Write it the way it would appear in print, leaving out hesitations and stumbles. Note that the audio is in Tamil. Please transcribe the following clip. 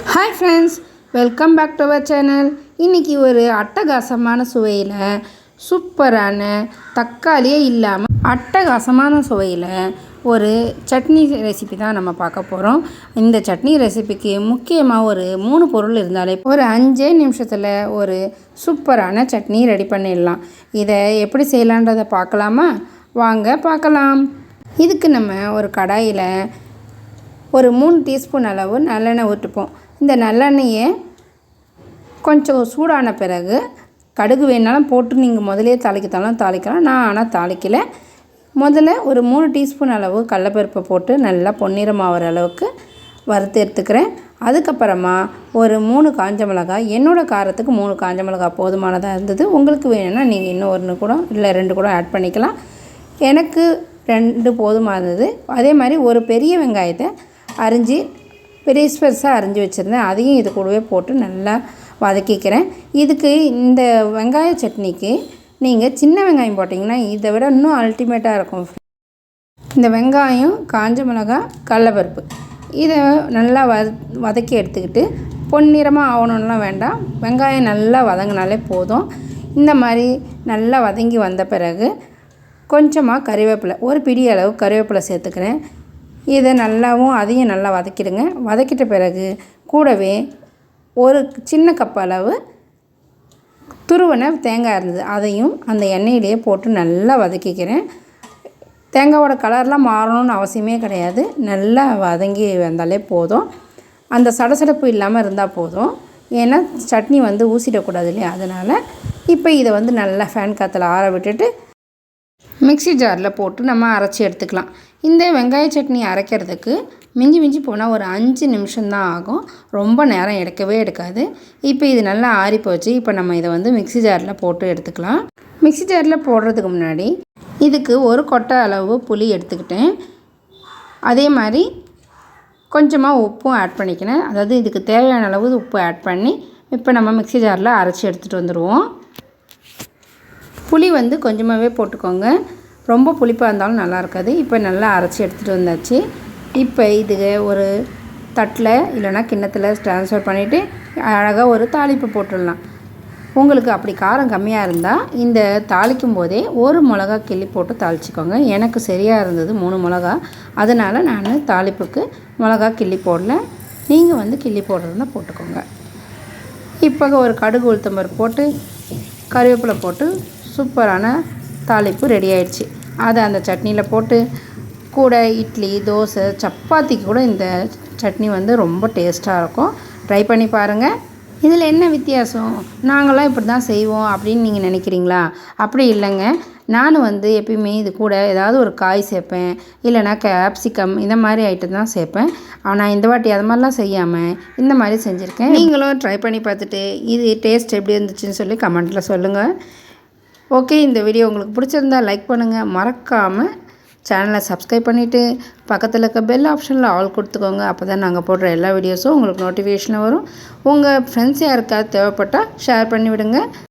Hi friends, welcome back to our channel. இன்னைக்கு ஒரு அட்டகாசமான சுவையில் சூப்பரான தக்காளியே இல்லாமல் அட்டகாசமான சுவையில் ஒரு சட்னி ரெசிபி தான் நம்ம பார்க்க போகிறோம். இந்த சட்னி ரெசிபிக்கு முக்கியமாக ஒரு 3 பொருள் இருந்தாலே ஒரு 5 நிமிஷத்தில் ஒரு சூப்பரான சட்னி ரெடி பண்ணிடலாம். இதை எப்படி செய்யலான்றதை பார்க்கலாமா? வாங்க பார்க்கலாம். இதுக்கு நம்ம ஒரு கடாயில் ஒரு 3 டீஸ்பூன் அளவு நல்லெண்ணெய் ஊற்றிப்போம். இந்த நல்லெண்ணெயை கொஞ்சம் சூடான பிறகு கடுகு வேணாலும் போட்டு நீங்கள் முதலே தாளிக்கலாம். நான் ஆனால் தாளிக்கலை. முதல்ல ஒரு 3 டீஸ்பூன் அளவு கடலைப்பருப்பை போட்டு நல்லா பொன்னிறமாகிற அளவுக்கு வறுத்து எடுத்துக்கிறேன். அதுக்கப்புறமா ஒரு 3 காஞ்ச மிளகாய், என்னோடய காரத்துக்கு 3 காஞ்ச மிளகாய் போதுமானதாக இருந்தது. உங்களுக்கு வேணும்னா நீங்கள் இன்னும் 1 கூட இல்லை 2 கூட ஆட் பண்ணிக்கலாம். எனக்கு 2 போதுமாக இருந்தது. அதே மாதிரி ஒரு பெரிய வெங்காயத்தை அரிஞ்சு பெருசாக அரிஞ்சு வச்சுருந்தேன். அதையும் இது கூடவே போட்டு நல்லா வதக்கிக்கிறேன். இதுக்கு இந்த வெங்காய சட்னிக்கு நீங்கள் சின்ன வெங்காயம் போட்டிங்கன்னா இதை விட இன்னும் அல்டிமேட்டாக இருக்கும். இந்த வெங்காயம், காஞ்ச மிளகாய், கடலைப்பருப்பு இதை நல்லா வதக்கி எடுத்துக்கிட்டு பொன்னிறமாக ஆகணும்லாம் வேண்டாம். வெங்காயம் நல்லா வதங்கினாலே போதும். இந்த மாதிரி நல்லா வதங்கி வந்த பிறகு கொஞ்சமாக கறிவேப்பிலை, ஒரு பிடி அளவு கறிவேப்பிலை சேர்த்துக்கிறேன். இதை அதையும் நல்லா வதக்கிடுங்க. வதக்கிட்ட பிறகு கூடவே ஒரு சின்ன கப் அளவு துருவன தேங்காய் இருந்தது, அதையும் அந்த எண்ணெயிலேயே போட்டு நல்லா வதக்கிக்கிறேன். தேங்காயோட கலர்லாம் மாறணும்னு அவசியமே கிடையாது. நல்லா வதங்கி வந்தாலே போதும். அந்த சடசடப்பு இல்லாமல் இருந்தால் போதும். ஏன்னா சட்னி ஊசிடக்கூடாது இல்லையா, அதனால் இப்போ இதை நல்லா ஃபேன் காற்றுல ஆற விட்டுட்டு மிக்ஸி ஜாரில் போட்டு நம்ம அரைச்சி எடுத்துக்கலாம். இந்த வெங்காய சட்னி அரைக்கிறதுக்கு மிஞ்சி போனால் ஒரு 5 நிமிஷம்தான் ஆகும். ரொம்ப நேரம் எடுக்காது. இப்போ இது நல்லா ஆறி போச்சு. இப்போ நம்ம இதை மிக்ஸி ஜாரில் போட்டு எடுத்துக்கலாம். மிக்ஸி ஜாரில் போடுறதுக்கு முன்னாடி இதுக்கு ஒரு கொட்டை அளவு புளி எடுத்துக்கிட்டேன். அதே மாதிரி கொஞ்சமாக உப்பும் ஆட் பண்ணிக்கினேன். அதாவது இதுக்கு தேவையான அளவு உப்பு ஆட் பண்ணி இப்போ நம்ம மிக்ஸி ஜாரில் அரைச்சி எடுத்துகிட்டு வந்துடுவோம். புளி கொஞ்சமாகவே போட்டுக்கோங்க, ரொம்ப புளிப்பாக இருந்தாலும் நல்லா இருக்காது. இப்போ நல்லா அரைச்சி எடுத்துகிட்டு வந்தாச்சு. இப்போ இதுக்கு ஒரு தட்டில் இல்லைனா கிண்ணத்தில் ட்ரான்ஸ்ஃபர் பண்ணிவிட்டு அழகாக ஒரு தாளிப்பு போட்டுடலாம். உங்களுக்கு அப்படி காரம் கம்மியாக இருந்தால் இந்த தாளிக்கும் போதே ஒரு மிளகா கிள்ளி போட்டு தாளிச்சிக்கோங்க. எனக்கு சரியாக இருந்தது 3 மிளகா, அதனால் நான் தாளிப்புக்கு மிளகா கிள்ளி போடல. நீங்கள் கிள்ளி போடுறதுனா போட்டுக்கோங்க. இப்போ ஒரு கடுகு உளுத்தம்பருப்பு போட்டு கறிவேப்பிலை போட்டு சூப்பரான தாளிப்பு ரெடி ஆயிடுச்சு. அதை அந்த சட்னியில் போட்டு கூட இட்லி, தோசை, சப்பாத்திக்கு கூட இந்த சட்னி ரொம்ப டேஸ்ட்டாக இருக்கும். ட்ரை பண்ணி பாருங்கள். இதில் என்ன வித்தியாசம், நாங்களாம் இப்படி தான் செய்வோம் அப்படின்னு நீங்கள் நினைக்கிறீங்களா? அப்படி இல்லைங்க. நான் எப்பயுமே இது கூட ஏதாவது ஒரு காய் சேர்ப்பேன், இல்லைனா கேப்சிகம் இந்த மாதிரி ஐட்டம் தான் சேர்ப்பேன். ஆனால் இந்த வாட்டி அது மாதிரிலாம் செய்யாமல் இந்த மாதிரி செஞ்சுருக்கேன். நீங்களும் ட்ரை பண்ணி பார்த்துட்டு இது டேஸ்ட் எப்படி இருந்துச்சுன்னு சொல்லி கமெண்ட்டில் சொல்லுங்கள். ஓகே, இந்த வீடியோ உங்களுக்கு பிடிச்சிருந்தால் லைக் பண்ணுங்கள். மறக்காமல் சேனலை சப்ஸ்கிரைப் பண்ணிவிட்டு பக்கத்தில் இருக்க பெல் ஆப்ஷனில் ஆல் கொடுத்துக்கோங்க. அப்போ தான் நாங்கள் போடுற எல்லா வீடியோஸும் உங்களுக்கு நோட்டிஃபிகேஷனில் வரும். உங்கள் ஃப்ரெண்ட்ஸ் யாருக்காவது தேவைப்பட்டால் ஷேர் பண்ணிவிடுங்க.